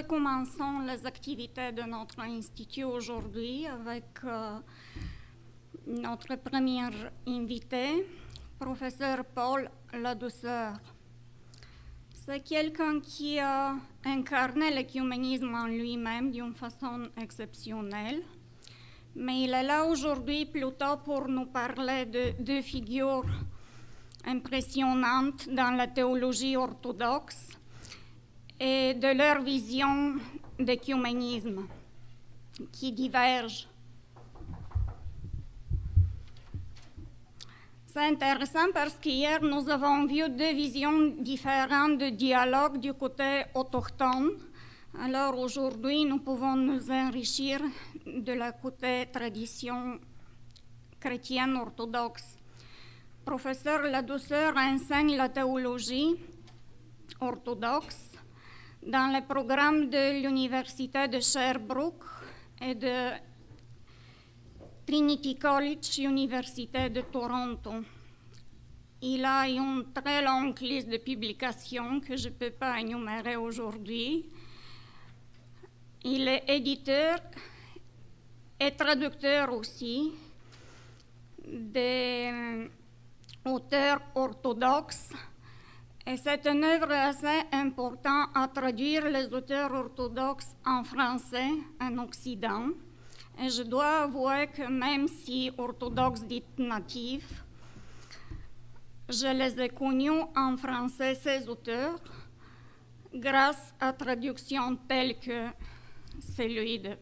recommençons les activités de notre institut aujourd'hui avec notre premier invité, professeur Paul Ladouceur. C'est quelqu'un qui a incarné l'œcuménisme en lui-même d'une façon exceptionnelle, mais il est là aujourd'hui plutôt pour nous parler de deux figures impressionnantes dans la théologie orthodoxe et de leur vision d'œcuménisme qui diverge. C'est intéressant parce qu'hier, nous avons vu deux visions différentes de dialogue du côté autochtone. Alors aujourd'hui, nous pouvons nous enrichir de la côté tradition chrétienne orthodoxe. Professeur Ladouceur enseigne la théologie orthodoxe dans le programme de l'Université de Sherbrooke et de Trinity College, Université de Toronto. Il a une très longue liste de publications que je ne peux pas énumérer aujourd'hui. Il est éditeur et traducteur aussi des auteurs orthodoxes. Et c'est une œuvre assez importante à traduire les auteurs orthodoxes en français en Occident. Et je dois avouer que même si orthodoxes dites natifs, je les ai connus en français, ces auteurs, grâce à traductions telles que celui de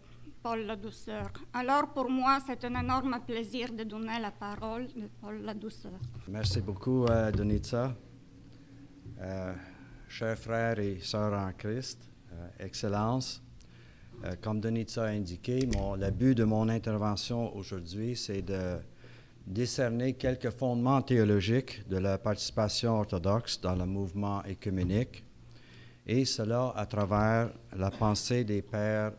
Paul Ladouceur. Alors pour moi, c'est un énorme plaisir de donner la parole de Paul Ladouceur. Merci beaucoup, Donitza. Chers frères et sœurs en Christ, Excellences, comme Donitza a indiqué, le but de mon intervention aujourd'hui, c'est de décerner quelques fondements théologiques de la participation orthodoxe dans le mouvement œcuménique, et cela à travers la pensée des pères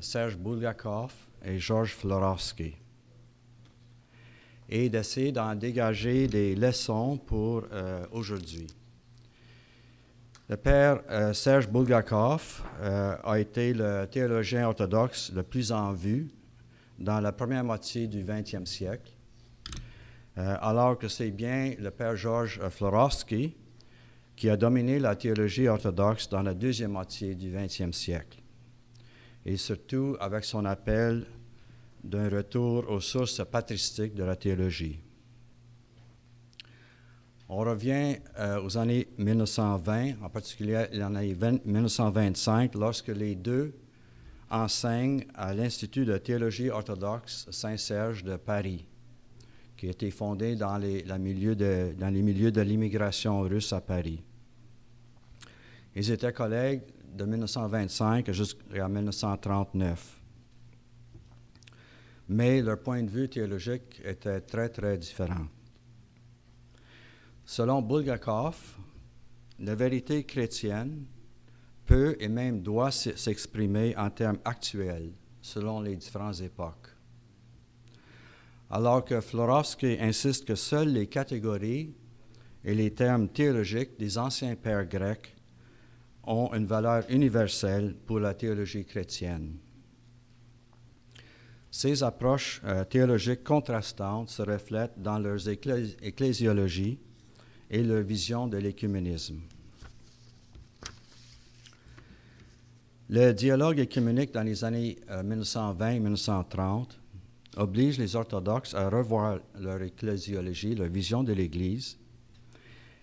Serge Bulgakov et Georges Florovsky, et d'essayer d'en dégager des leçons pour aujourd'hui. Le père Serge Bulgakov a été le théologien orthodoxe le plus en vue dans la première moitié du XXe siècle, alors que c'est bien le père Georges Florovsky qui a dominé la théologie orthodoxe dans la deuxième moitié du XXe siècle, et surtout avec son appel d'un retour aux sources patristiques de la théologie. On revient aux années 1920, en particulier l'année 1925, lorsque les deux enseignent à l'Institut de théologie orthodoxe Saint-Serge de Paris, qui a été fondé dans les milieux de l'immigration russe à Paris. Ils étaient collègues de 1925 jusqu'à 1939. Mais leur point de vue théologique était très, très différent. Selon Bulgakov, la vérité chrétienne peut et même doit s'exprimer en termes actuels, selon les différentes époques. Alors que Florovsky insiste que seules les catégories et les termes théologiques des anciens pères grecs ont une valeur universelle pour la théologie chrétienne. Ces approches théologiques contrastantes se reflètent dans leurs ecclésiologies et leur vision de l'œcuménisme. Le dialogue œcuménique dans les années 1920-1930 oblige les orthodoxes à revoir leur ecclésiologie, leur vision de l'Église,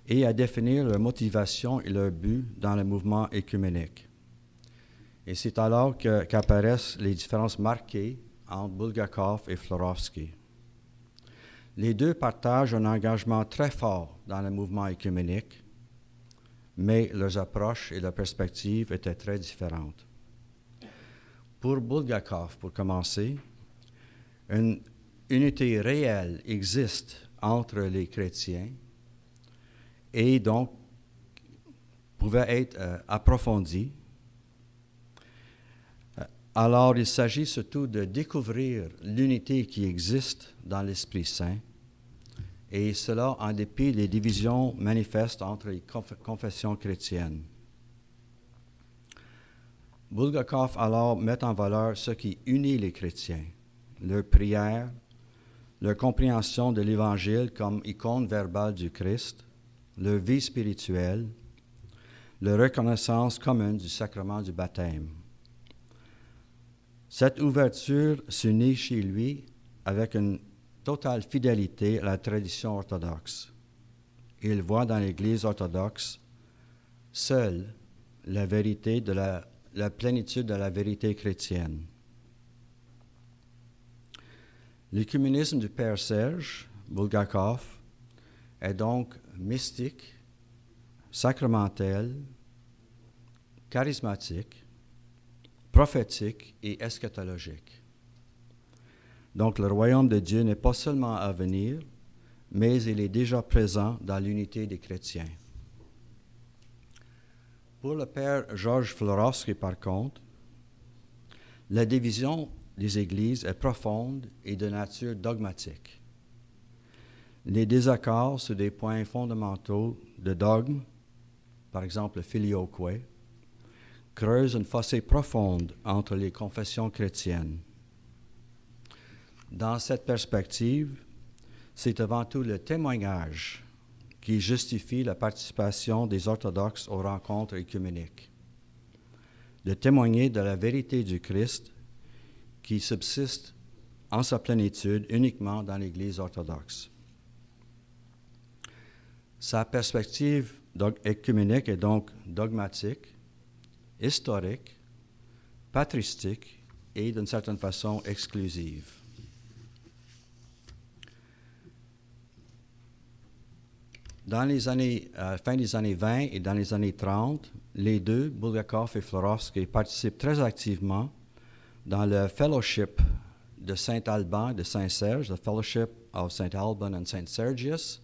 et à définir leur motivation et leur but dans le mouvement œcuménique. Et c'est alors qu'apparaissent les différences marquées entre Bulgakov et Florovsky. Les deux partagent un engagement très fort dans le mouvement œcuménique, mais leurs approches et leurs perspectives étaient très différentes. Pour Bulgakov, pour commencer, une unité réelle existe entre les chrétiens et donc pouvait être approfondie. Alors, il s'agit surtout de découvrir l'unité qui existe dans l'Esprit Saint, et cela en dépit des divisions manifestes entre les confessions chrétiennes. Bulgakov alors met en valeur ce qui unit les chrétiens, leur prière, leur compréhension de l'Évangile comme icône verbale du Christ, leur vie spirituelle, leur reconnaissance commune du sacrement du baptême. Cette ouverture s'unit chez lui avec une totale fidélité à la tradition orthodoxe. Il voit dans l'Église orthodoxe seule la vérité de la plénitude de la vérité chrétienne. L'œcuménisme du Père Serge Bulgakov est donc mystique, sacramentel, charismatique, prophétique et eschatologique. Donc le royaume de Dieu n'est pas seulement à venir, mais il est déjà présent dans l'unité des chrétiens. Pour le père Georges Florovsky, par contre, la division des églises est profonde et de nature dogmatique. Les désaccords sur des points fondamentaux de dogme, par exemple le filioque, creusent une fossé profonde entre les confessions chrétiennes. Dans cette perspective, c'est avant tout le témoignage qui justifie la participation des orthodoxes aux rencontres œcuméniques. De témoigner de la vérité du Christ qui subsiste en sa plénitude uniquement dans l'Église orthodoxe. Sa perspective œcuménique est donc dogmatique, historique, patristique et d'une certaine façon exclusive. Dans les années, fin des années 20 et dans les années 30, les deux, Bulgakov et Florovsky, participent très activement dans le fellowship de Saint-Alban et de Saint-Serge, the Fellowship of St. Alban and St. Sergius,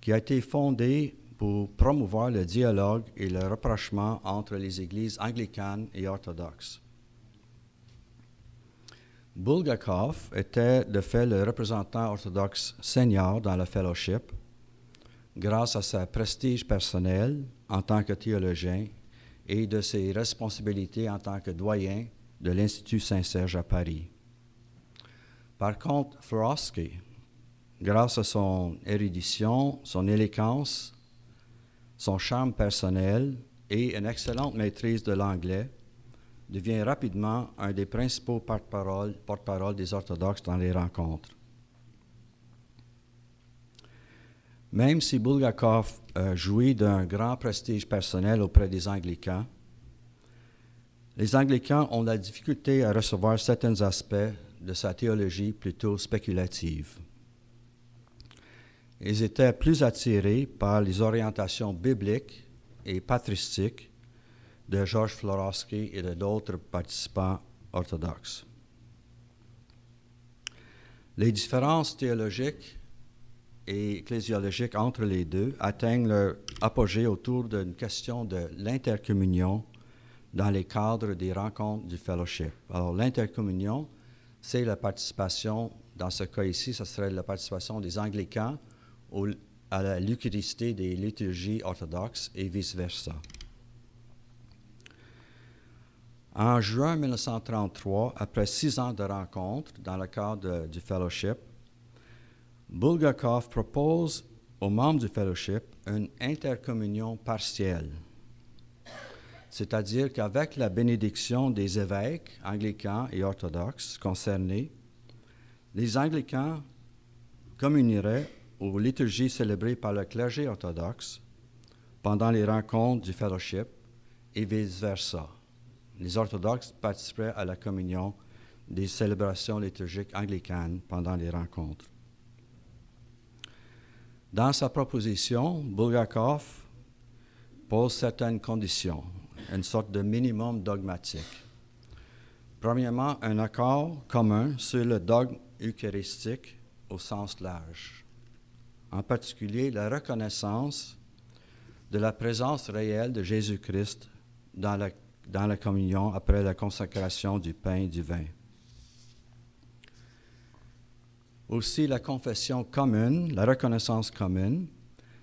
qui a été fondé pour promouvoir le dialogue et le rapprochement entre les églises anglicanes et orthodoxes. Bulgakov était de fait le représentant orthodoxe senior dans le fellowship, grâce à sa prestige personnel en tant que théologien et de ses responsabilités en tant que doyen de l'Institut Saint-Serge à Paris. Par contre, Florovsky, grâce à son érudition, son élégance, son charme personnel et une excellente maîtrise de l'anglais, devient rapidement un des principaux porte-parole des orthodoxes dans les rencontres. Même si Bulgakov jouit d'un grand prestige personnel auprès des anglicans, les anglicans ont la difficulté à recevoir certains aspects de sa théologie plutôt spéculative. Ils étaient plus attirés par les orientations bibliques et patristiques de Georges Florovsky et d'autres participants orthodoxes. Les différences théologiques et ecclésiologiques entre les deux atteignent leur apogée autour d'une question de l'intercommunion dans les cadres des rencontres du fellowship. Alors, l'intercommunion, c'est la participation, dans ce cas ici, ce serait la participation des anglicans à l'eucharistie des liturgies orthodoxes et vice-versa. En juin 1933, après 6 ans de rencontres dans le cadre du fellowship, Bulgakov propose aux membres du fellowship une intercommunion partielle, c'est-à-dire qu'avec la bénédiction des évêques anglicans et orthodoxes concernés, les anglicans communieraient aux liturgies célébrées par le clergé orthodoxe pendant les rencontres du fellowship et vice-versa. Les orthodoxes participeraient à la communion des célébrations liturgiques anglicanes pendant les rencontres. Dans sa proposition, Bulgakov pose certaines conditions, une sorte de minimum dogmatique. Premièrement, un accord commun sur le dogme eucharistique au sens large, en particulier la reconnaissance de la présence réelle de Jésus-Christ dans la communion après la consacration du pain et du vin. Aussi la confession commune, la reconnaissance commune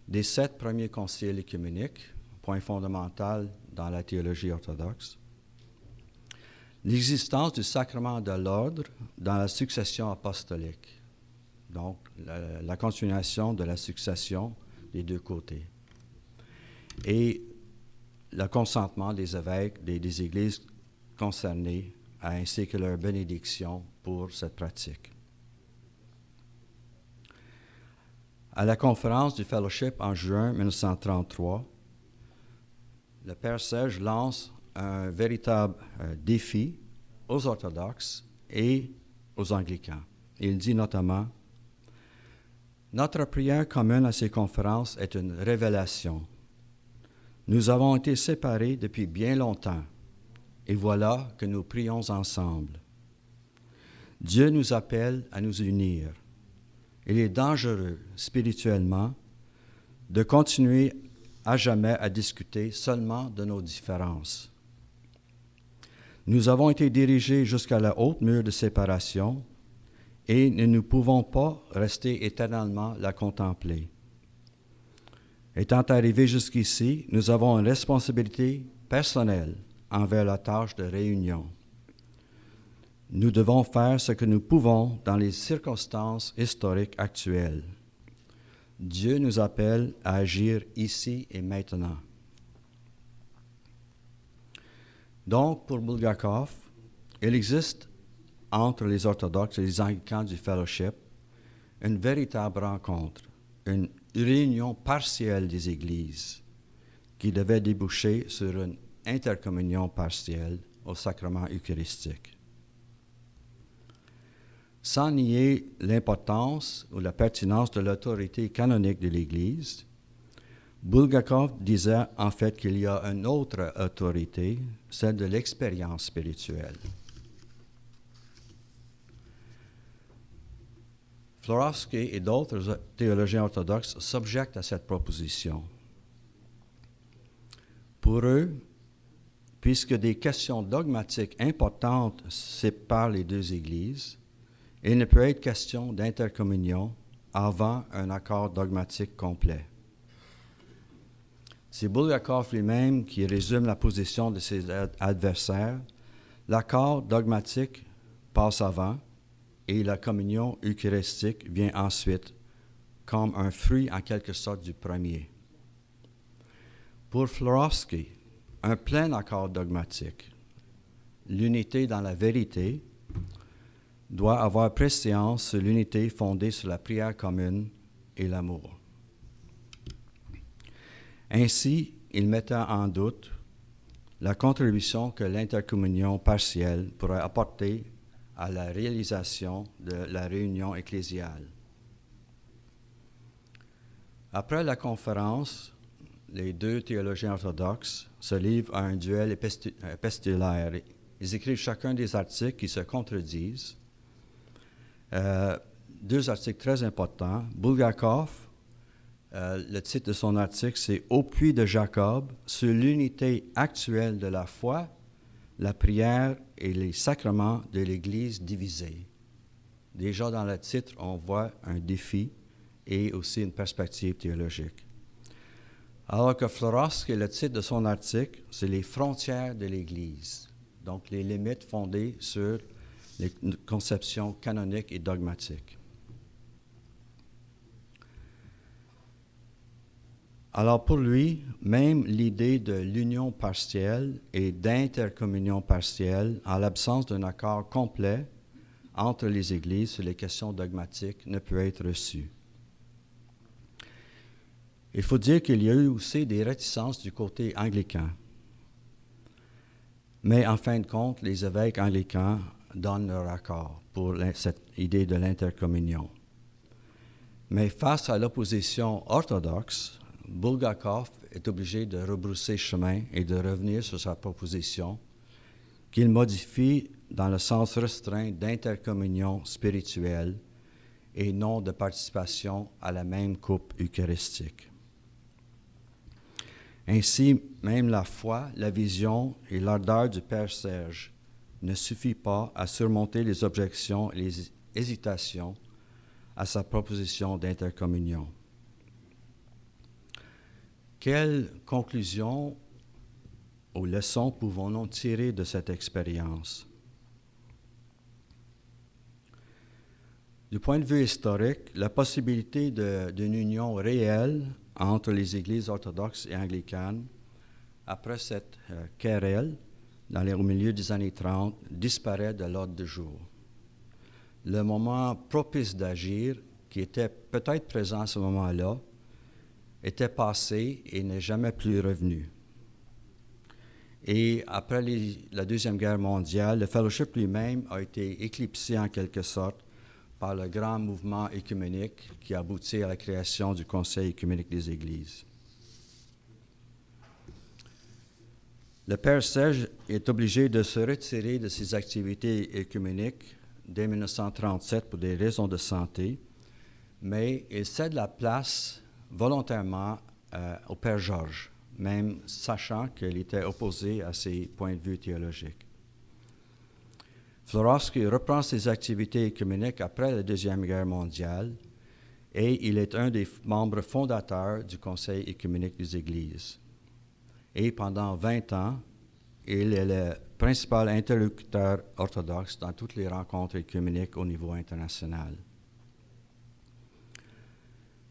des 7 premiers conciles œcuméniques, point fondamental dans la théologie orthodoxe. L'existence du sacrement de l'ordre dans la succession apostolique. Donc, la continuation de la succession des deux côtés. Et le consentement des évêques des églises concernées, ainsi que leur bénédiction pour cette pratique. À la conférence du Fellowship en juin 1933, le Père Serge lance un véritable défi aux orthodoxes et aux anglicans. Il dit notamment: « Notre prière commune à ces conférences est une révélation. Nous avons été séparés depuis bien longtemps, et voilà que nous prions ensemble. Dieu nous appelle à nous unir. Il est dangereux, spirituellement, de continuer à jamais à discuter seulement de nos différences. Nous avons été dirigés jusqu'à la haute mur de séparation et nous ne pouvons pas rester éternellement la contempler. Étant arrivés jusqu'ici, nous avons une responsabilité personnelle envers la tâche de réunion. Nous devons faire ce que nous pouvons dans les circonstances historiques actuelles. Dieu nous appelle à agir ici et maintenant. » Donc, pour Bulgakov, il existe entre les orthodoxes et les anglicans du Fellowship une véritable rencontre, une réunion partielle des églises qui devait déboucher sur une intercommunion partielle au sacrement eucharistique. Sans nier l'importance ou la pertinence de l'autorité canonique de l'Église, Bulgakov disait en fait qu'il y a une autre autorité, celle de l'expérience spirituelle. Florovsky et d'autres théologiens orthodoxes s'objectent à cette proposition. Pour eux, puisque des questions dogmatiques importantes séparent les deux Églises, il ne peut être question d'intercommunion avant un accord dogmatique complet. C'est Bulgakov lui-même qui résume la position de ses adversaires. L'accord dogmatique passe avant et la communion eucharistique vient ensuite, comme un fruit en quelque sorte du premier. Pour Florovsky, un plein accord dogmatique, l'unité dans la vérité, doit avoir préséance sur l'unité fondée sur la prière commune et l'amour. Ainsi, il mettait en doute la contribution que l'intercommunion partielle pourrait apporter à la réalisation de la réunion ecclésiale. Après la conférence, les deux théologiens orthodoxes se livrent à un duel épistolaire. Ils écrivent chacun des articles qui se contredisent. Deux articles très importants. Bulgakov, le titre de son article, c'est « Au puits de Jacob, sur l'unité actuelle de la foi, la prière et les sacrements de l'Église divisée ». Déjà dans le titre, on voit un défi et aussi une perspective théologique. Alors que Florovsky, le titre de son article, c'est « Les frontières de l'Église », donc les limites fondées sur les conceptions canoniques et dogmatiques. Alors pour lui, même l'idée de l'union partielle et d'intercommunion partielle, en l'absence d'un accord complet entre les Églises sur les questions dogmatiques, ne peut être reçue. Il faut dire qu'il y a eu aussi des réticences du côté anglican. Mais en fin de compte, les évêques anglicans donnent leur accord pour cette idée de l'intercommunion. Mais face à l'opposition orthodoxe, Bulgakov est obligé de rebrousser chemin et de revenir sur sa proposition qu'il modifie dans le sens restreint d'intercommunion spirituelle et non de participation à la même coupe eucharistique. Ainsi, même la foi, la vision et l'ardeur du Père Serge ne suffit pas à surmonter les objections et les hésitations à sa proposition d'intercommunion. Quelle conclusion aux leçons pouvons-nous tirer de cette expérience? Du point de vue historique, la possibilité d'une union réelle entre les églises orthodoxes et anglicanes, après cette querelle, au milieu des années 30, disparaît de l'ordre du jour. Le moment propice d'agir, qui était peut-être présent à ce moment-là, était passé et n'est jamais plus revenu. Et après la Deuxième Guerre mondiale, le fellowship lui-même a été éclipsé en quelque sorte par le grand mouvement œcuménique qui a abouti à la création du Conseil œcuménique des Églises. Le Père Serge est obligé de se retirer de ses activités œcuméniques dès 1937 pour des raisons de santé, mais il cède la place volontairement au Père Georges, même sachant qu'il était opposé à ses points de vue théologiques. Florovsky reprend ses activités œcuméniques après la Deuxième Guerre mondiale et il est un des membres fondateurs du Conseil œcuménique des Églises. Et pendant 20 ans, il est le principal interlocuteur orthodoxe dans toutes les rencontres œcuméniques au niveau international.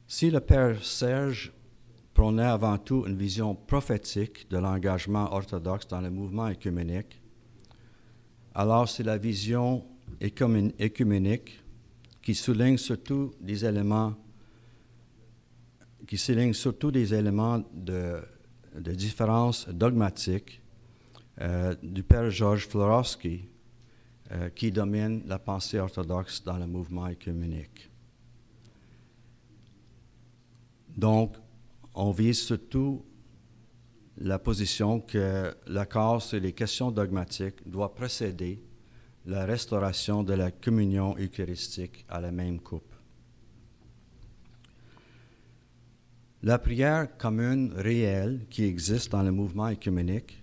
Si le Père Serge prônait avant tout une vision prophétique de l'engagement orthodoxe dans le mouvement œcuménique, alors c'est la vision œcuménique qui souligne surtout des éléments de différence dogmatique du Père Georges Florovsky qui domine la pensée orthodoxe dans le mouvement œcuménique. Donc, on vise surtout la position que l'accord sur les questions dogmatiques doit précéder la restauration de la communion eucharistique à la même coupe. La prière commune réelle qui existe dans le mouvement œcuménique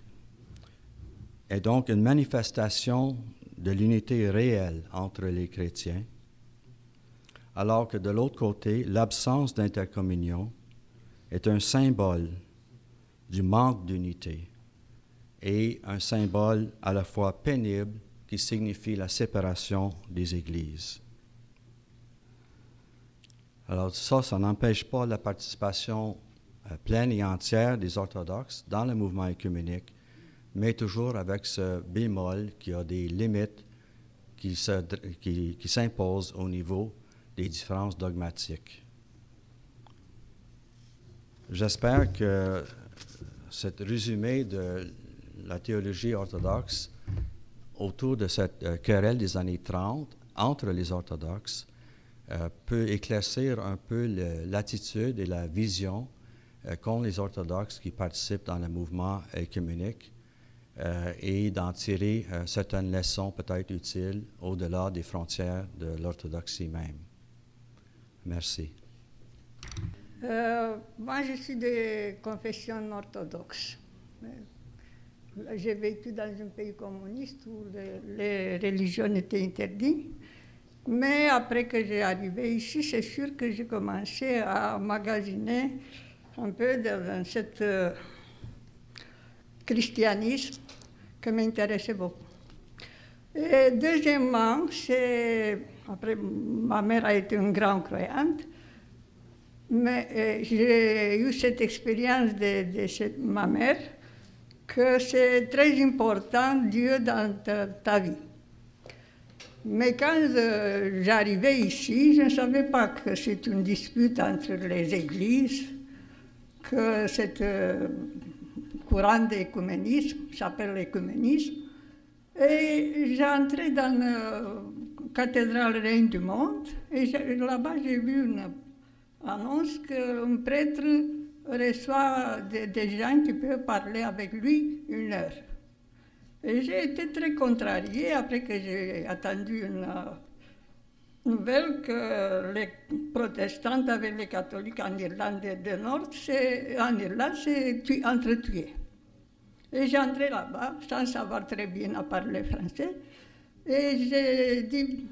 est donc une manifestation de l'unité réelle entre les chrétiens, alors que de l'autre côté, l'absence d'intercommunion est un symbole du manque d'unité et un symbole à la fois pénible qui signifie la séparation des églises. Alors ça n'empêche pas la participation pleine et entière des orthodoxes dans le mouvement œcuménique, mais toujours avec ce bémol qui a des limites qui s'imposent au niveau des différences dogmatiques. J'espère que ce résumé de la théologie orthodoxe autour de cette querelle des années 30 entre les orthodoxes peut éclaircir un peu l'attitude et la vision qu'ont les orthodoxes qui participent dans le mouvement œcuménique et d'en tirer certaines leçons peut-être utiles au-delà des frontières de l'orthodoxie même. Merci. Moi, je suis de confession orthodoxe. J'ai vécu dans un pays communiste où les religions étaient interdites. Mais après que j'ai arrivé ici, c'est sûr que j'ai commencé à magasiner un peu dans ce christianisme qui m'intéressait beaucoup. Et deuxièmement, après, ma mère a été une grande croyante, mais j'ai eu cette expérience de ma mère que c'est très important, Dieu, dans ta vie. Mais quand j'arrivais ici, je ne savais pas que c'est une dispute entre les églises, que cette courant d'écuménisme s'appelle l'écuménisme. Et j'entrais dans la cathédrale Reine du Monde, et là-bas j'ai vu une annonce qu'un prêtre reçoit des gens qui peuvent parler avec lui 1 heure. Et j'ai été très contrariée après que j'ai entendu une nouvelle que les protestants avec les catholiques en Irlande du Nord, c'est entretués. Et j'entrais là-bas sans savoir très bien parler français. Et j'ai dit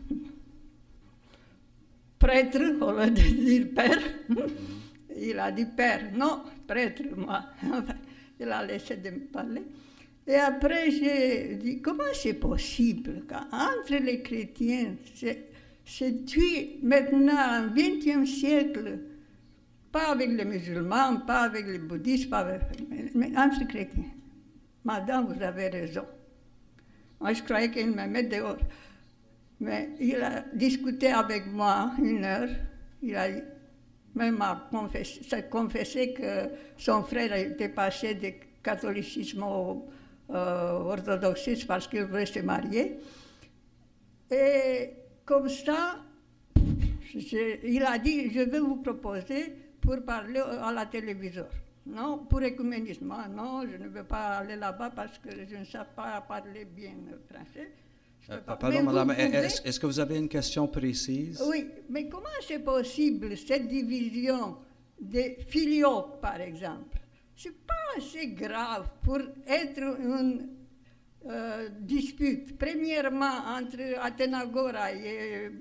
prêtre au lieu de dire père. Il a dit père, non, prêtre, moi. Il a laissé de me parler. Et après, j'ai dit, comment c'est possible qu'entre les chrétiens se tuent maintenant, au XXe siècle, pas avec les musulmans, pas avec les bouddhistes, mais entre chrétiens. Madame, vous avez raison. Moi, je croyais qu'il me met dehors. Mais il a discuté avec moi 1 heure. Il a même confessé que son frère était passé du catholicisme au orthodoxisme parce qu'il voulait se marier. Et comme ça, il a dit, je vais vous proposer pour parler à la télévision. Non, pour l'écuménisme. Non, je ne veux pas aller là-bas parce que je ne sais pas parler bien français. Pardon, madame, est-ce que vous avez une question précise? Oui, mais comment c'est possible, cette division des filioques, par exemple? Ce n'est pas assez grave pour être une dispute. Premièrement, entre Athénagora et,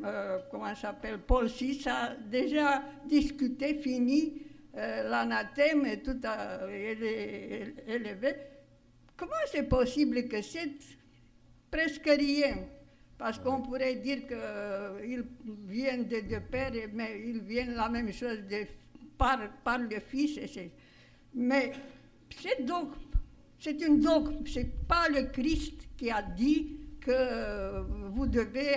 comment ça s'appelle, Paul VI, a déjà discuté, fini, l'anathème et tout a élevé. Comment c'est possible que c'est presque rien? Parce qu'on pourrait dire qu'ils viennent de deux pères, mais ils viennent la même chose par le Fils. Mais c'est dogme. C'est une dogme. Ce n'est pas le Christ qui a dit que vous devez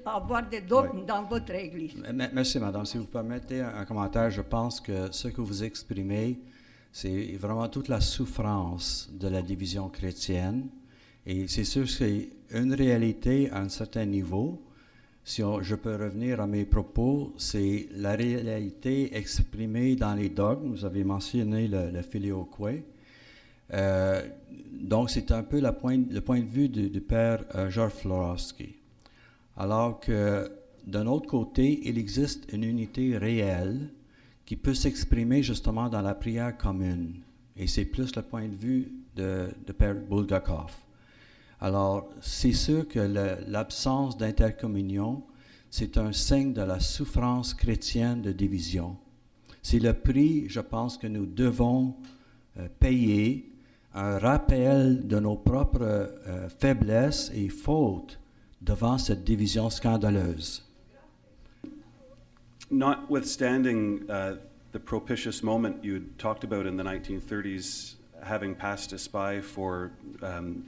avoir des dogmes dans votre Église. Merci, madame. Si vous permettez un commentaire, je pense que ce que vous exprimez, c'est vraiment toute la souffrance de la division chrétienne. Et c'est sûr que c'est une réalité à un certain niveau. Si je peux revenir à mes propos, c'est la réalité exprimée dans les dogmes. Vous avez mentionné le filioque. Donc, c'est un peu le point de vue du père Georges Florovsky. Alors que, d'un autre côté, il existe une unité réelle qui peut s'exprimer justement dans la prière commune. Et c'est plus le point de vue de père Bulgakov. Alors, c'est sûr que l'absence d'intercommunion, c'est un signe de la souffrance chrétienne de division. C'est le prix, je pense, que nous devons payer, un rappel de nos propres faiblesses et fautes devant cette division scandaleuse. Notwithstanding the propitious moment you talked about in the 1930s, having passed a spy for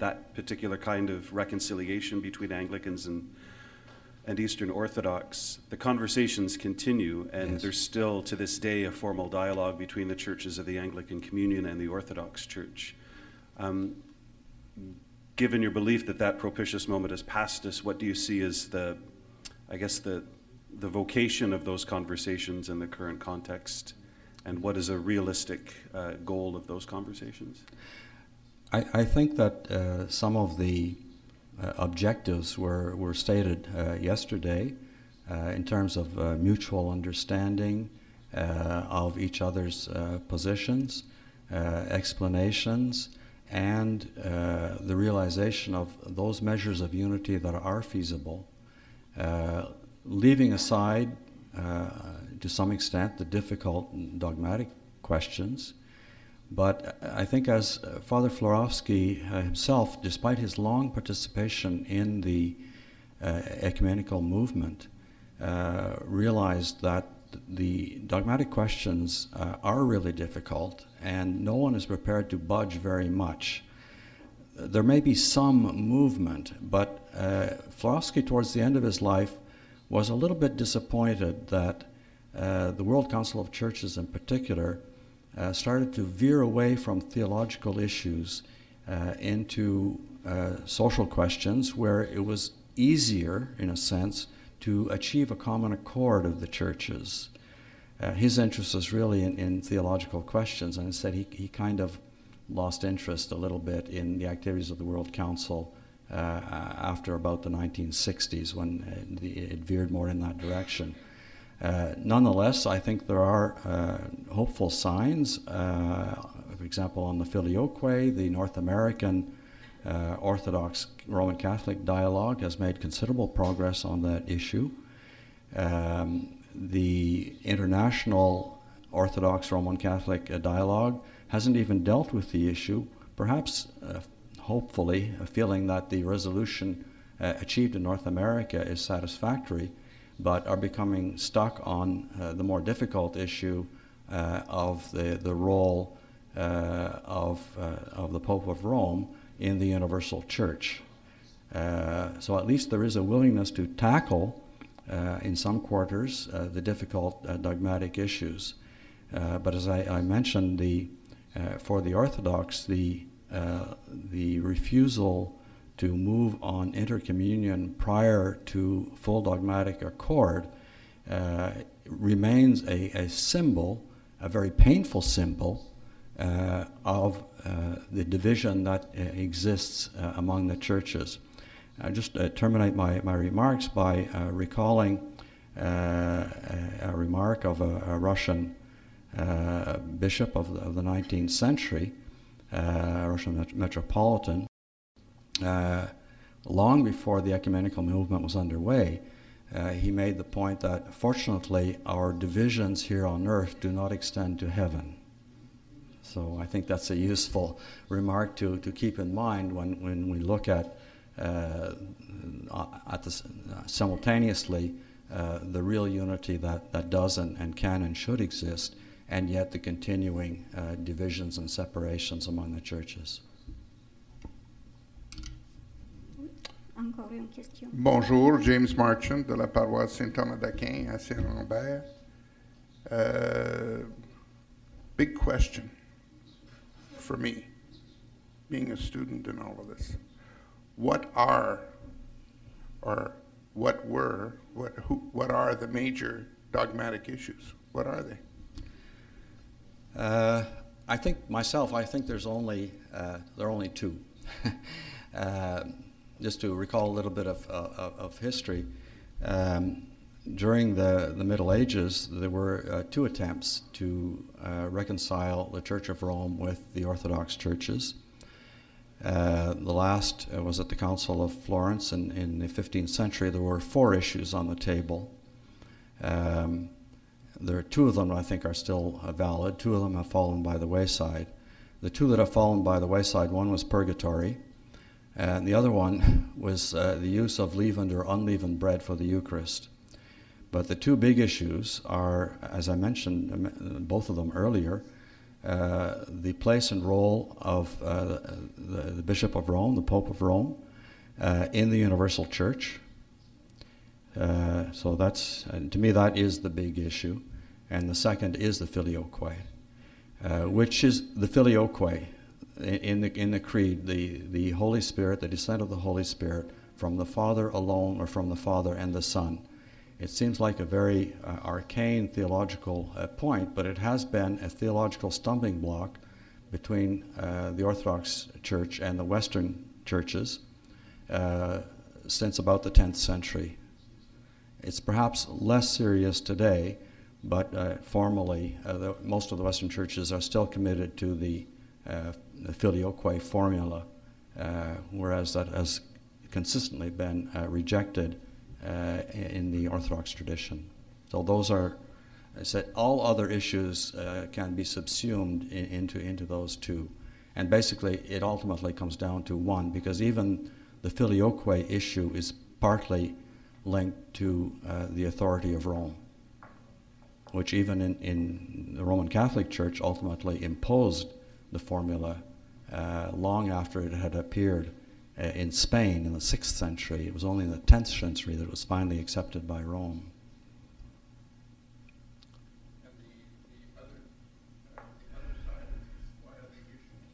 that particular kind of reconciliation between Anglicans and Eastern Orthodox, the conversations continue, and yes, there's still, to this day, a formal dialogue between the churches of the Anglican Communion and the Orthodox Church. Given your belief that that propitious moment has passed us, what do you see as the vocation of those conversations in the current context? And what is a realistic goal of those conversations? I think that some of the objectives were stated yesterday in terms of mutual understanding of each other's positions, explanations, and the realization of those measures of unity that are feasible, leaving aside to some extent the difficult and dogmatic questions. But I think as Father Florovsky himself, despite his long participation in the ecumenical movement, realized that the dogmatic questions are really difficult and no one is prepared to budge very much. There may be some movement, but Florovsky towards the end of his life was a little bit disappointed that the World Council of Churches in particular started to veer away from theological issues into social questions where it was easier, in a sense, to achieve a common accord of the churches. His interest was really in theological questions, and instead he kind of lost interest a little bit in the activities of the World Council after about the 1960s when it veered more in that direction. Nonetheless, I think there are hopeful signs. For example, on the Filioque, the North American Orthodox Roman Catholic dialogue has made considerable progress on that issue. The International Orthodox Roman Catholic dialogue hasn't even dealt with the issue, perhaps hopefully feeling that the resolution achieved in North America is satisfactory, but are becoming stuck on the more difficult issue of the role of the Pope of Rome in the universal church. So at least there is a willingness to tackle in some quarters the difficult dogmatic issues. But as I mentioned, for the Orthodox, the refusal to move on intercommunion prior to full dogmatic accord remains a symbol, a very painful symbol, of the division that exists among the churches. I'll just terminate my remarks by recalling a remark of a Russian bishop of the 19th century, Russian metropolitan, long before the ecumenical movement was underway. He made the point that, fortunately, our divisions here on earth do not extend to heaven. So I think that's a useful remark to keep in mind when we look at simultaneously the real unity that does and can and should exist, and yet the continuing divisions and separations among the churches. Encore une question. Bonjour, James Marchant de la paroisse Saint-Thomas d'Aquin à Saint-Lambert. Big question for me, being a student in all of this. What are the major dogmatic issues? What are they? I think there are only two. Just to recall a little bit of history, during the Middle Ages, there were two attempts to reconcile the Church of Rome with the Orthodox churches. The last was at the Council of Florence in the 15th century. There were 4 issues on the table. There are 2 of them I think are still valid. 2 of them have fallen by the wayside. The 2 that have fallen by the wayside, one was purgatory, and the other one was the use of leavened or unleavened bread for the Eucharist. But the 2 big issues are, as I mentioned, both of them earlier, the place and role of the Bishop of Rome, the Pope of Rome, in the universal church. So that's, to me, that is the big issue. And the second is the filioque, which is the filioque in the creed, the Holy Spirit, the descent of the Holy Spirit from the Father alone or from the Father and the Son. It seems like a very arcane theological point, but it has been a theological stumbling block between the Orthodox Church and the Western churches since about the 10th century. It's perhaps less serious today, but formally, most of the Western churches are still committed to the filioque formula, whereas that has consistently been rejected in the Orthodox tradition. So those are, I said, all other issues can be subsumed into those 2. And basically, it ultimately comes down to 1, because even the filioque issue is partly linked to the authority of Rome, which even in the Roman Catholic Church ultimately imposed the formula long after it had appeared in Spain in the 6th century. It was only in the 10th century that it was finally accepted by Rome. And the other side is, why are these issues?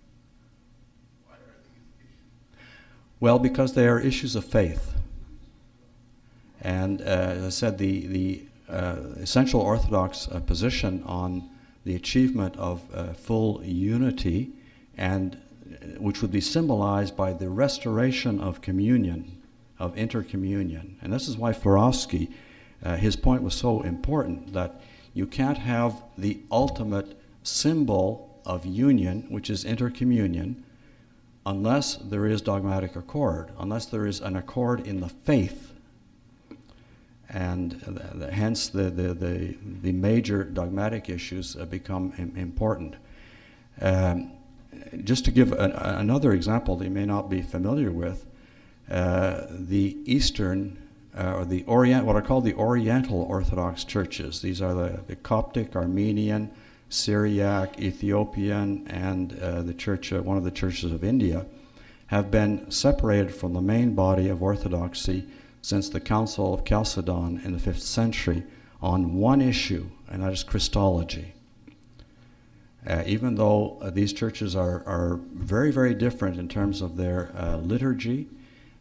Well, because they are issues of faith. And as I said, the essential Orthodox position on the achievement of full unity, and which would be symbolized by the restoration of communion, of intercommunion. And this is why Florovsky, his point was so important, that you can't have the ultimate symbol of union, which is intercommunion, unless there is dogmatic accord, unless there is an accord in the faith. And hence the major dogmatic issues become important. just to give another example that you may not be familiar with, the Eastern or the Orient, what are called the Oriental Orthodox churches. These are the Coptic, Armenian, Syriac, Ethiopian, and the church, one of the churches of India, have been separated from the main body of Orthodoxy since the Council of Chalcedon in the 5th century on one issue, and that is Christology. Even though these churches are very, very different in terms of their liturgy,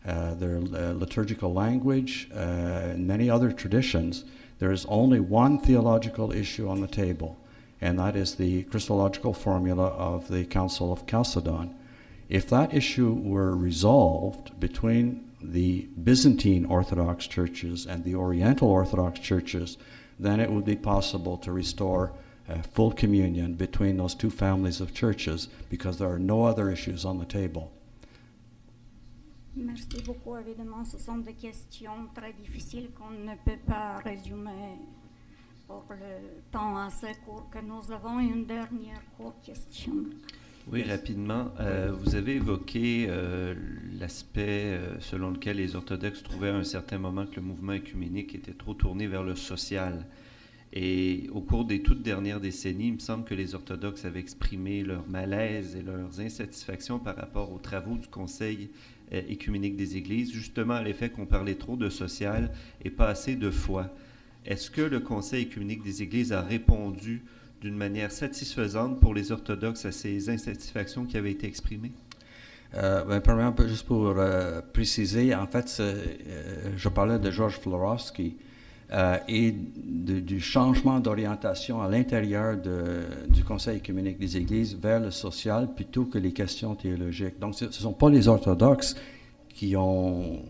their liturgical language, and many other traditions, there is only one theological issue on the table, and that is the Christological formula of the Council of Chalcedon. If that issue were resolved between the Byzantine Orthodox churches and the Oriental Orthodox churches, then it would be possible to restore full communion between those two families of churches, because there are no other issues on the table. Merci beaucoup. Évidemment, ce sont des questions très difficiles qu'on ne peut pas résumer pour le temps assez court que nous avons. Une dernière courte question. Oui, rapidement. Vous avez évoqué l'aspect selon lequel les orthodoxes trouvaient à un certain moment que le mouvement œcuménique était trop tourné vers le social. Et au cours des toutes dernières décennies, il me semble que les orthodoxes avaient exprimé leur malaise et leurs insatisfactions par rapport aux travaux du Conseil œcuménique des Églises, justement à l'effet qu'on parlait trop de social et pas assez de foi. Est-ce que le Conseil œcuménique des Églises a répondu d'une manière satisfaisante pour les orthodoxes à ces insatisfactions qui avaient été exprimées? Premièrement, juste pour préciser, en fait, je parlais de George Florovsky et du changement d'orientation à l'intérieur du Conseil œcuménique des Églises vers le social plutôt que les questions théologiques. Donc, ce ne sont pas les orthodoxes qui ont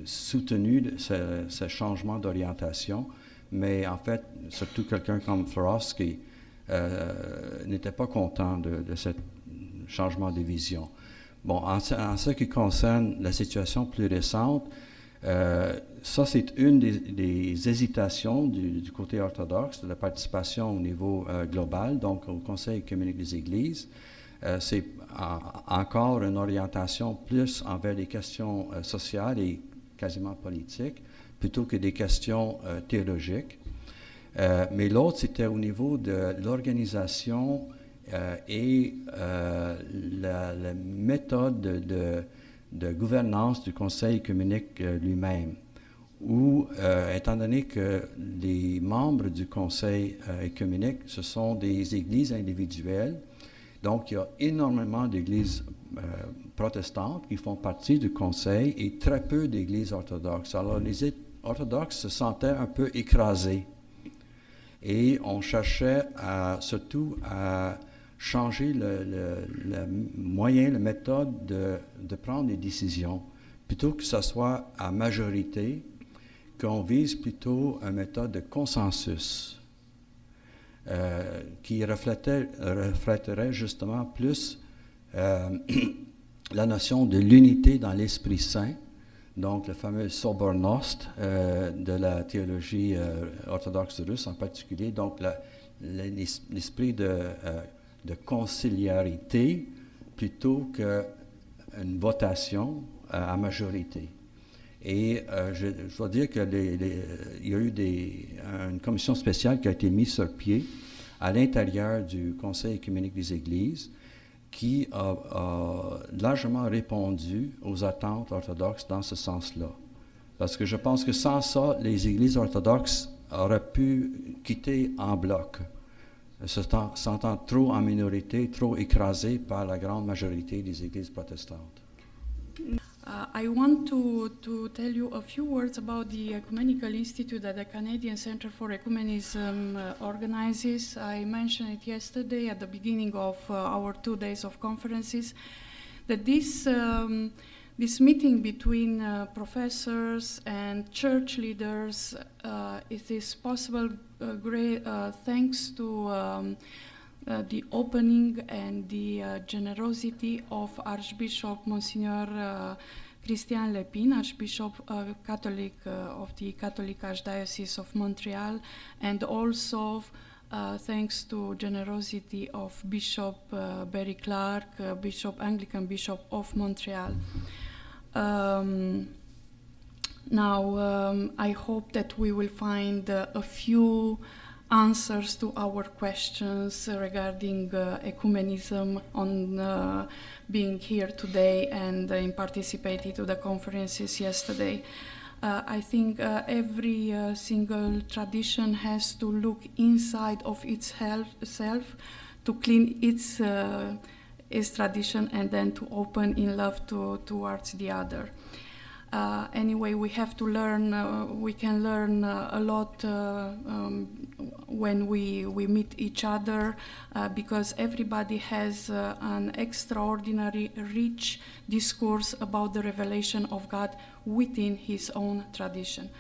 soutenu ce changement d'orientation, mais en fait, surtout quelqu'un comme Florovsky n'était pas content de ce changement de vision. Bon, en ce qui concerne la situation plus récente, ça, c'est une des hésitations du côté orthodoxe de la participation au niveau global, donc au Conseil œcuménique des Églises. C'est encore une orientation plus envers les questions sociales et quasiment politiques, plutôt que des questions théologiques. Mais l'autre, c'était au niveau de l'organisation et la méthode de gouvernance du Conseil œcuménique lui-même, où, étant donné que les membres du Conseil œcuménique, ce sont des églises individuelles, donc il y a énormément d'églises protestantes qui font partie du Conseil et très peu d'églises orthodoxes. Alors les orthodoxes se sentaient un peu écrasés et on cherchait surtout à changer le moyen, la méthode de prendre des décisions, plutôt que ce soit à majorité, qu'on vise plutôt une méthode de consensus qui reflèterait justement plus la notion de l'unité dans l'Esprit Saint, donc le fameux Sobornost de la théologie orthodoxe russe en particulier, donc l'esprit de conciliarité plutôt qu'une votation à majorité. Et je dois dire qu'il y a eu une commission spéciale qui a été mise sur pied à l'intérieur du Conseil œcuménique des Églises qui a largement répondu aux attentes orthodoxes dans ce sens-là. Parce que je pense que sans ça, les Églises orthodoxes auraient pu quitter en bloc, se sentant trop en minorité, trop écrasées par la grande majorité des Églises protestantes. I want to tell you a few words about the Ecumenical Institute that the Canadian Centre for Ecumenism organizes. I mentioned it yesterday at the beginning of our 2 days of conferences, that this meeting between professors and church leaders, it is possible thanks to the opening and the generosity of Archbishop Monsignor Christian Lepine, Archbishop Catholic of the Catholic Archdiocese of Montreal, and also thanks to generosity of Bishop Barry Clark, Anglican Bishop of Montreal. Now, I hope that we will find a few answers to our questions regarding ecumenism on being here today and in participating to the conferences yesterday. I think every single tradition has to look inside of itself to clean its tradition and then to open in love towards the other. Anyway, we have to learn, we can learn a lot when we meet each other because everybody has an extraordinary rich discourse about the revelation of God within his own tradition.